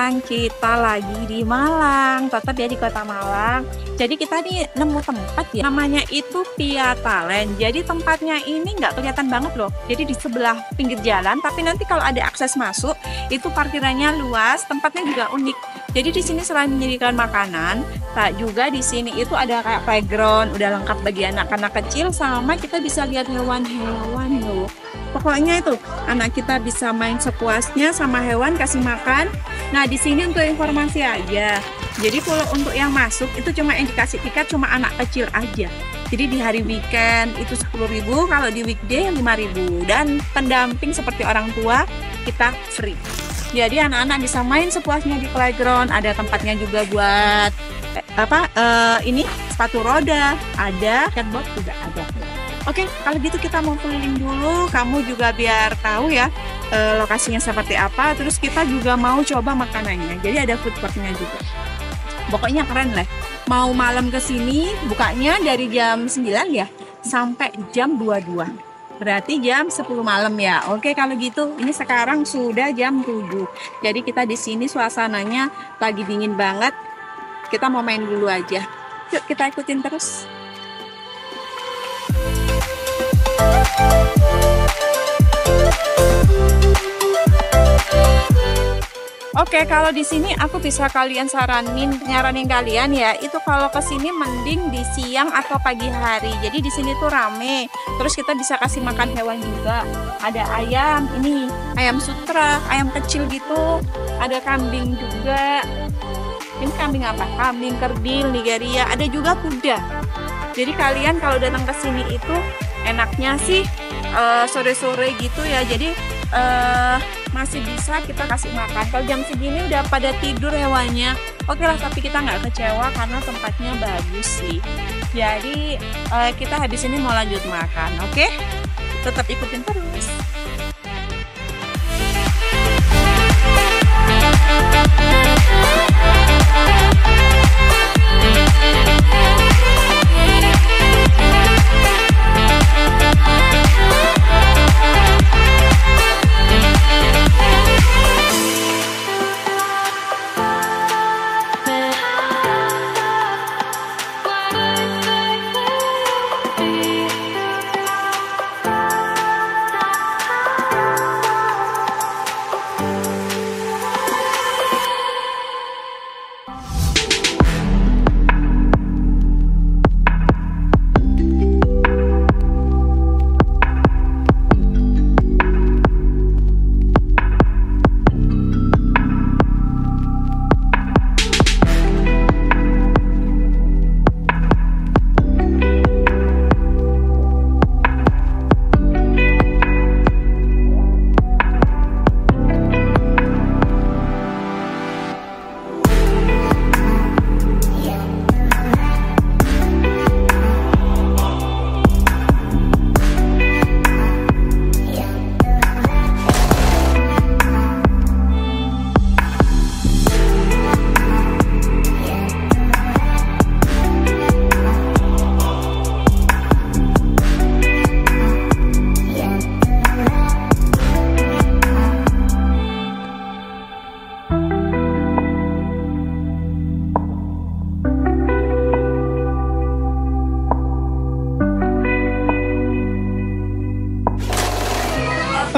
sekarang kita lagi di Malang, tetap ya di kota Malang. Jadi kita nih nemu tempat ya, namanya itu Via Talent. Jadi tempatnya ini nggak kelihatan banget loh. Jadi di sebelah pinggir jalan, tapi nanti kalau ada akses masuk, itu parkirannya luas, tempatnya juga unik. Jadi di sini selain menyediakan makanan, tak juga di sini itu ada kayak playground, udah lengkap bagi anak-anak kecil, sama kita bisa lihat hewan-hewan loh. Pokoknya itu anak kita bisa main sepuasnya sama hewan, kasih makan. Nah di sini untuk informasi aja. Jadi kalau untuk yang masuk itu cuma yang dikasih tiket cuma anak kecil aja. Jadi di hari weekend itu 10.000, kalau di weekday 5.000. Dan pendamping seperti orang tua kita free. Jadi anak-anak bisa main sepuasnya di playground. Ada tempatnya juga buat ini sepatu roda, ada skateboard juga ada. Oke, kalau gitu kita mau keliling dulu. Kamu juga biar tahu ya lokasinya seperti apa. Terus kita juga mau coba makanannya. Jadi ada food courtnya juga. Pokoknya keren lah. Mau malam ke sini bukanya dari jam 9 ya sampai jam 22. Berarti jam 10 malam ya. Oke, kalau gitu ini sekarang sudah jam 7. Jadi kita di sini suasananya lagi dingin banget. Kita mau main dulu aja. Yuk kita ikutin terus. Oke, kalau di sini aku bisa nyaranin kalian ya, itu kalau ke sini mending di siang atau pagi hari. Jadi di sini tuh rame. Terus kita bisa kasih makan hewan juga. Ada ayam, ini ayam sutra, ayam kecil gitu. Ada kambing juga. Ini kambing apa? Kambing kerdil Nigeria. Ada juga kuda. Jadi kalian kalau datang ke sini itu enaknya sih sore-sore gitu ya. Jadi masih bisa kita kasih makan. Kalau jam segini udah pada tidur hewannya, oke lah, tapi kita nggak kecewa karena tempatnya bagus sih. Jadi kita habis ini mau lanjut makan, oke? Tetap ikutin terus.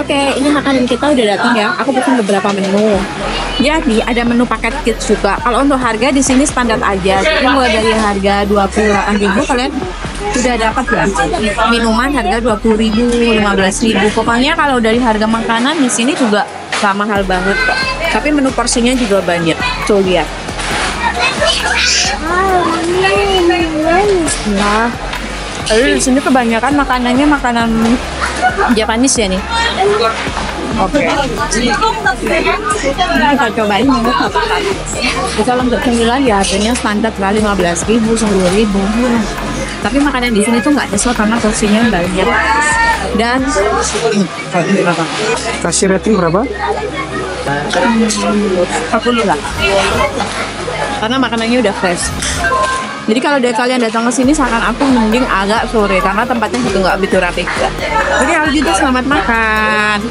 Oke, ini makanan kita udah datang ya. Aku pesan beberapa menu. Jadi ada menu paket kids juga. Kalau untuk harga di sini standar aja. Jadi mulai dari harga 28.000 kalian sudah dapat ya. Minuman harga 20.000, 15.000. Pokoknya kalau dari harga makanan di sini juga gak mahal banget kok. Tapi menu porsinya juga banyak. Tuh lihat. Nah, lalu di sini kebanyakan makanannya makanan Japanese ya nih. Oke. Kita cobain ya. Kalau untuk cemilan ya harganya standar kali 15.000, 10.000. Tapi makanan di sini tuh nggak nyesel karena porsinya banyak. Dan kasih rating berapa? 40 lah. Karena makanannya udah fresh. Jadi kalau dari kalian datang ke sini, saran aku mending agak sore karena tempatnya juga nggak begitu rapi. Oke, kalau gitu selamat makan.